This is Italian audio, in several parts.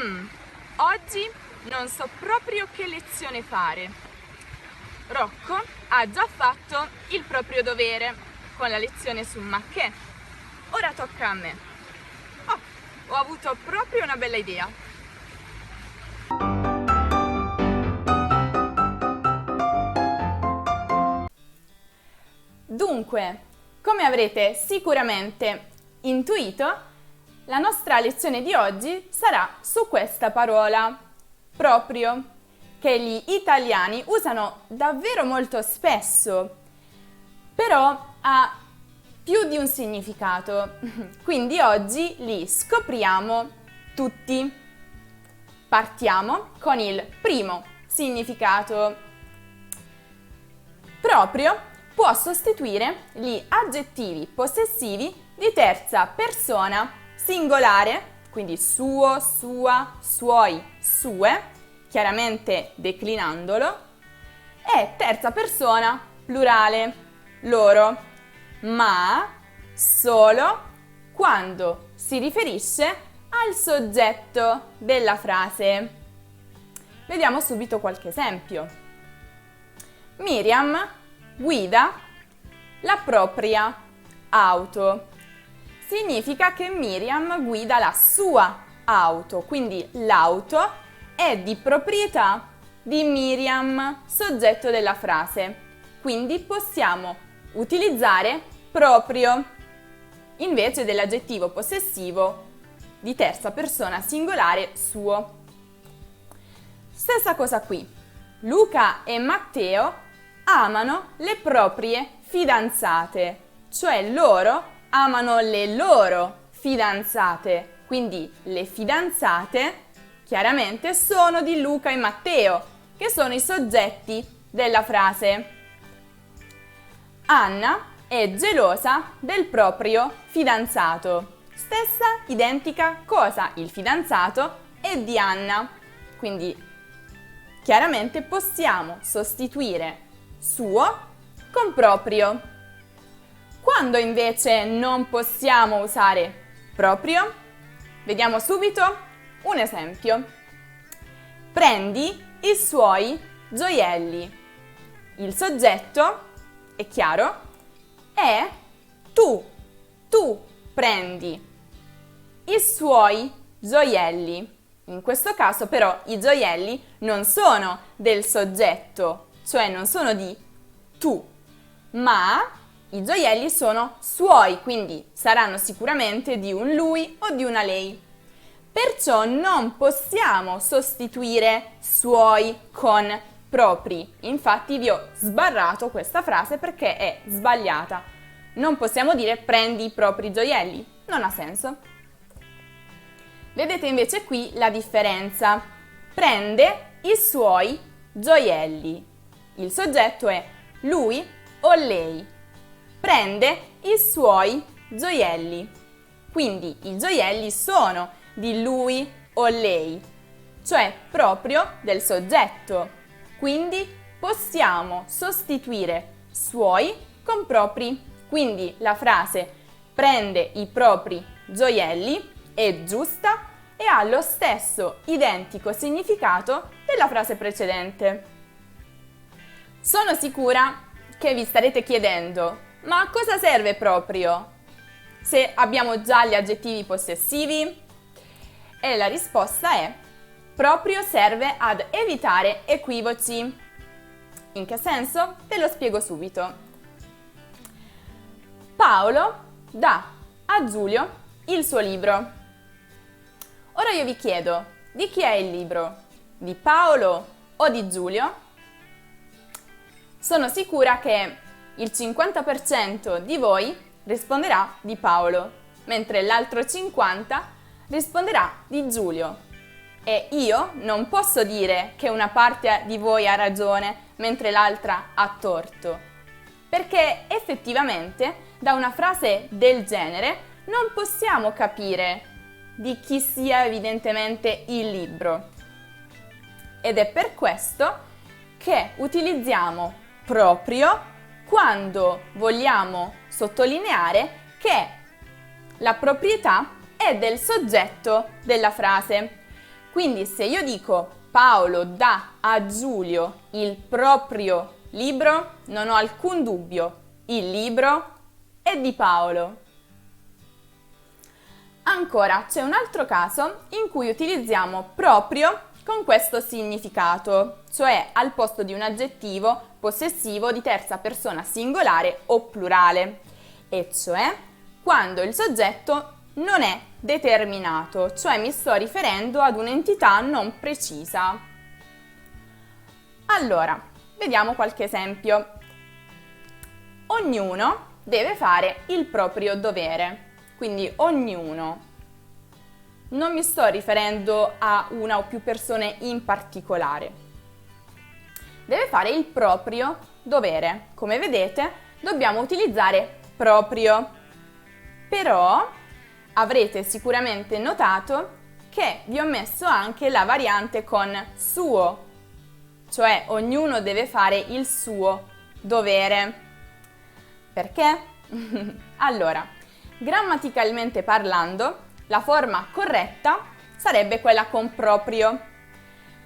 Oggi non so proprio che lezione fare. Rocco ha già fatto il proprio dovere con la lezione su ma che. Ora tocca a me. Oh, ho avuto proprio una bella idea. Dunque, come avrete sicuramente intuito, la nostra lezione di oggi sarà su questa parola, proprio, che gli italiani usano davvero molto spesso, però ha più di un significato. Quindi oggi li scopriamo tutti. Partiamo con il primo significato. Proprio può sostituire gli aggettivi possessivi di terza persona singolare, quindi suo, sua, suoi, sue, chiaramente declinandolo, e terza persona plurale, loro, ma solo quando si riferisce al soggetto della frase. Vediamo subito qualche esempio. Miriam guida la propria auto. Significa che Miriam guida la sua auto, quindi l'auto è di proprietà di Miriam, soggetto della frase. Quindi possiamo utilizzare proprio invece dell'aggettivo possessivo di terza persona singolare suo. Stessa cosa qui. Luca e Matteo amano le proprie fidanzate, cioè loro amano le loro fidanzate, quindi le fidanzate chiaramente sono di Luca e Matteo, che sono i soggetti della frase. Anna è gelosa del proprio fidanzato. Stessa identica cosa, il fidanzato è di Anna, quindi chiaramente possiamo sostituire suo con proprio. Quando invece non possiamo usare proprio, vediamo subito un esempio. Prendi i suoi gioielli. Il soggetto, è chiaro, è tu. Tu prendi i suoi gioielli. In questo caso però i gioielli non sono del soggetto, cioè non sono di tu, ma i gioielli sono suoi, quindi saranno sicuramente di un lui o di una lei. Perciò non possiamo sostituire suoi con propri. Infatti vi ho sbarrato questa frase perché è sbagliata. Non possiamo dire prendi i propri gioielli, non ha senso. Vedete invece qui la differenza. Prende i suoi gioielli. Il soggetto è lui o lei. Prende i suoi gioielli. Quindi i gioielli sono di lui o lei, cioè proprio del soggetto. Quindi possiamo sostituire suoi con propri. Quindi la frase prende i propri gioielli è giusta e ha lo stesso identico significato della frase precedente. Sono sicura che vi starete chiedendo, ma a cosa serve proprio? Se abbiamo già gli aggettivi possessivi? E la risposta è: proprio serve ad evitare equivoci. In che senso? Ve lo spiego subito. Paolo dà a Giulio il suo libro. Ora io vi chiedo, di chi è il libro? Di Paolo o di Giulio? Sono sicura che il 50% di voi risponderà di Paolo, mentre l'altro 50% risponderà di Giulio. E io non posso dire che una parte di voi ha ragione mentre l'altra ha torto, perché effettivamente da una frase del genere non possiamo capire di chi sia evidentemente il libro. Ed è per questo che utilizziamo proprio quando vogliamo sottolineare che la proprietà è del soggetto della frase. Quindi se io dico Paolo dà a Giulio il proprio libro, non ho alcun dubbio, il libro è di Paolo. Ancora, c'è un altro caso in cui utilizziamo proprio con questo significato, cioè al posto di un aggettivo possessivo di terza persona singolare o plurale, e cioè quando il soggetto non è determinato, cioè mi sto riferendo ad un'entità non precisa. Allora, vediamo qualche esempio. Ognuno deve fare il proprio dovere, quindi ognuno. Non mi sto riferendo a una o più persone in particolare. Deve fare il proprio dovere. Come vedete, dobbiamo utilizzare proprio. Però avrete sicuramente notato che vi ho messo anche la variante con suo, cioè ognuno deve fare il suo dovere. Perché? Allora, grammaticalmente parlando, la forma corretta sarebbe quella con proprio,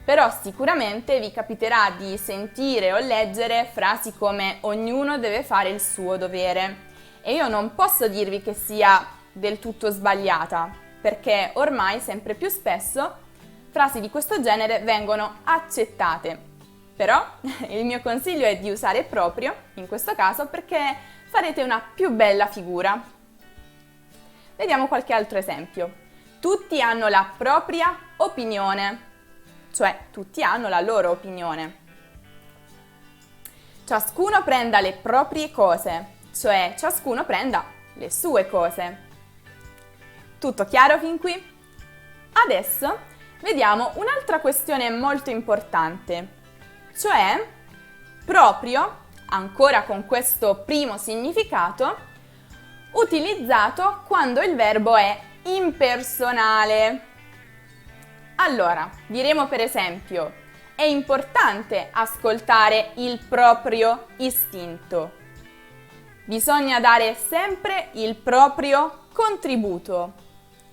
però sicuramente vi capiterà di sentire o leggere frasi come ognuno deve fare il suo dovere e io non posso dirvi che sia del tutto sbagliata, perché ormai sempre più spesso frasi di questo genere vengono accettate, però il mio consiglio è di usare proprio in questo caso perché farete una più bella figura. Vediamo qualche altro esempio. Tutti hanno la propria opinione, cioè tutti hanno la loro opinione. Ciascuno prenda le proprie cose, cioè ciascuno prenda le sue cose. Tutto chiaro fin qui? Adesso vediamo un'altra questione molto importante, cioè proprio, ancora con questo primo significato, utilizzato quando il verbo è impersonale. Allora, diremo per esempio, è importante ascoltare il proprio istinto. Bisogna dare sempre il proprio contributo.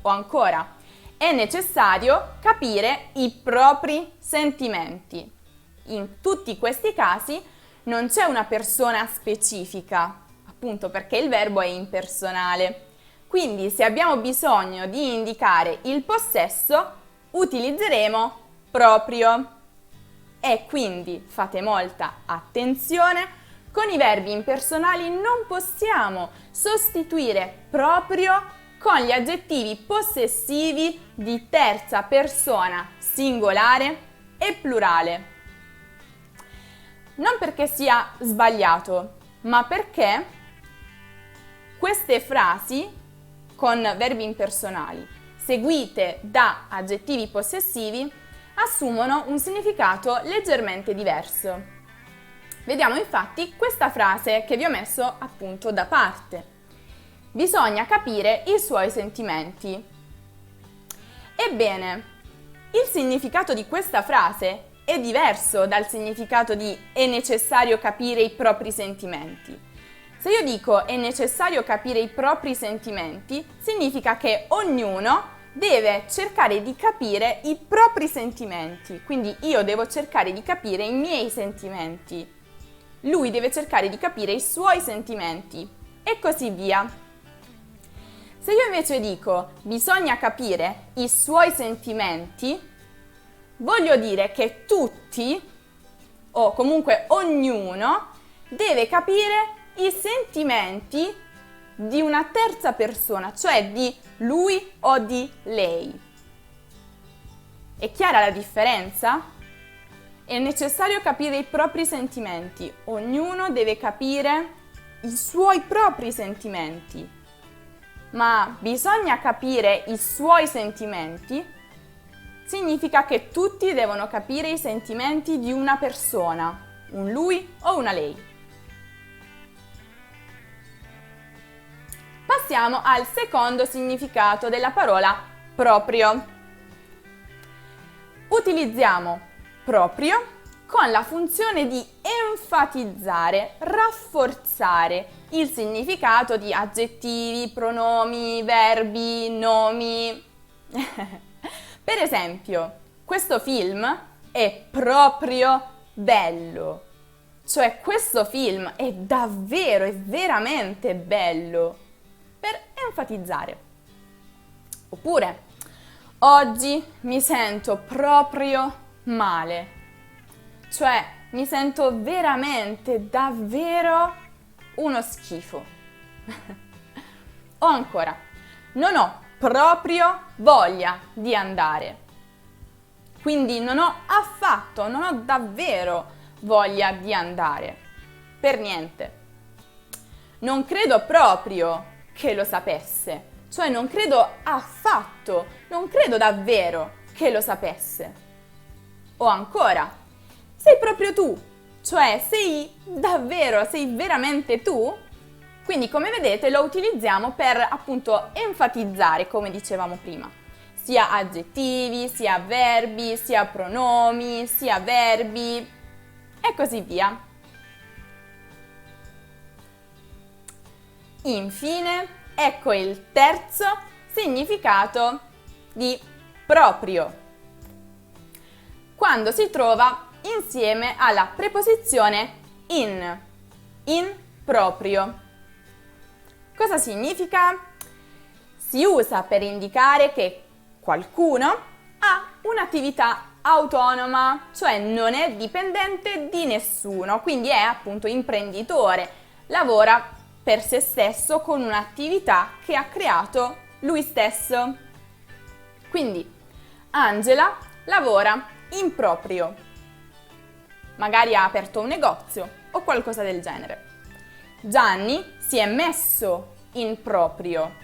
O ancora, è necessario capire i propri sentimenti. In tutti questi casi non c'è una persona specifica, appunto perché il verbo è impersonale. Quindi se abbiamo bisogno di indicare il possesso, utilizzeremo proprio. E quindi fate molta attenzione, con i verbi impersonali non possiamo sostituire proprio con gli aggettivi possessivi di terza persona singolare e plurale. Non perché sia sbagliato, ma perché queste frasi con verbi impersonali seguite da aggettivi possessivi assumono un significato leggermente diverso. Vediamo infatti questa frase che vi ho messo appunto da parte. Bisogna capire i suoi sentimenti. Ebbene, il significato di questa frase è diverso dal significato di è necessario capire i propri sentimenti. Se io dico è necessario capire i propri sentimenti, significa che ognuno deve cercare di capire i propri sentimenti, quindi io devo cercare di capire i miei sentimenti, lui deve cercare di capire i suoi sentimenti e così via. Se io invece dico bisogna capire i suoi sentimenti, voglio dire che tutti, o comunque ognuno, deve capire i sentimenti di una terza persona, cioè di lui o di lei. È chiara la differenza? È necessario capire i propri sentimenti. Ognuno deve capire i suoi propri sentimenti. Ma bisogna capire i suoi sentimenti significa che tutti devono capire i sentimenti di una persona, un lui o una lei. Passiamo al secondo significato della parola proprio. Utilizziamo proprio con la funzione di enfatizzare, rafforzare il significato di aggettivi, pronomi, verbi, nomi. Per esempio, questo film è proprio bello. Cioè, questo film è davvero, è veramente bello, per enfatizzare. Oppure, oggi mi sento proprio male. Cioè, mi sento veramente, davvero uno schifo. O ancora, non ho proprio voglia di andare. Quindi non ho affatto, non ho davvero voglia di andare. Per niente. Non credo proprio che lo sapesse. Cioè non credo affatto, non credo davvero che lo sapesse. O ancora, sei proprio tu. Cioè sei davvero, sei veramente tu? Quindi come vedete lo utilizziamo per appunto enfatizzare, come dicevamo prima. Sia aggettivi, sia verbi, sia pronomi, sia verbi e così via. Infine, ecco il terzo significato di proprio. Quando si trova insieme alla preposizione in proprio. Cosa significa? Si usa per indicare che qualcuno ha un'attività autonoma, cioè non è dipendente di nessuno, quindi è appunto imprenditore, lavora per se stesso con un'attività che ha creato lui stesso. Quindi Angela lavora in proprio, magari ha aperto un negozio o qualcosa del genere. Gianni si è messo in proprio.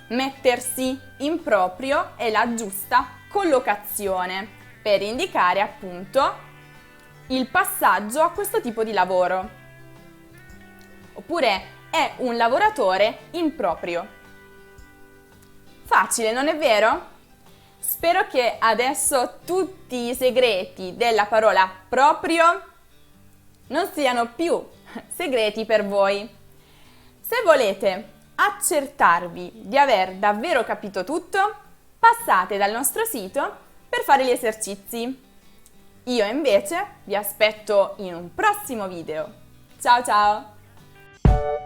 Mettersi in proprio è la giusta collocazione per indicare appunto il passaggio a questo tipo di lavoro. Oppure è un lavoratore in proprio. Facile, non è vero? Spero che adesso tutti i segreti della parola proprio non siano più segreti per voi. Se volete accertarvi di aver davvero capito tutto, passate dal nostro sito per fare gli esercizi. Io invece vi aspetto in un prossimo video. Ciao ciao!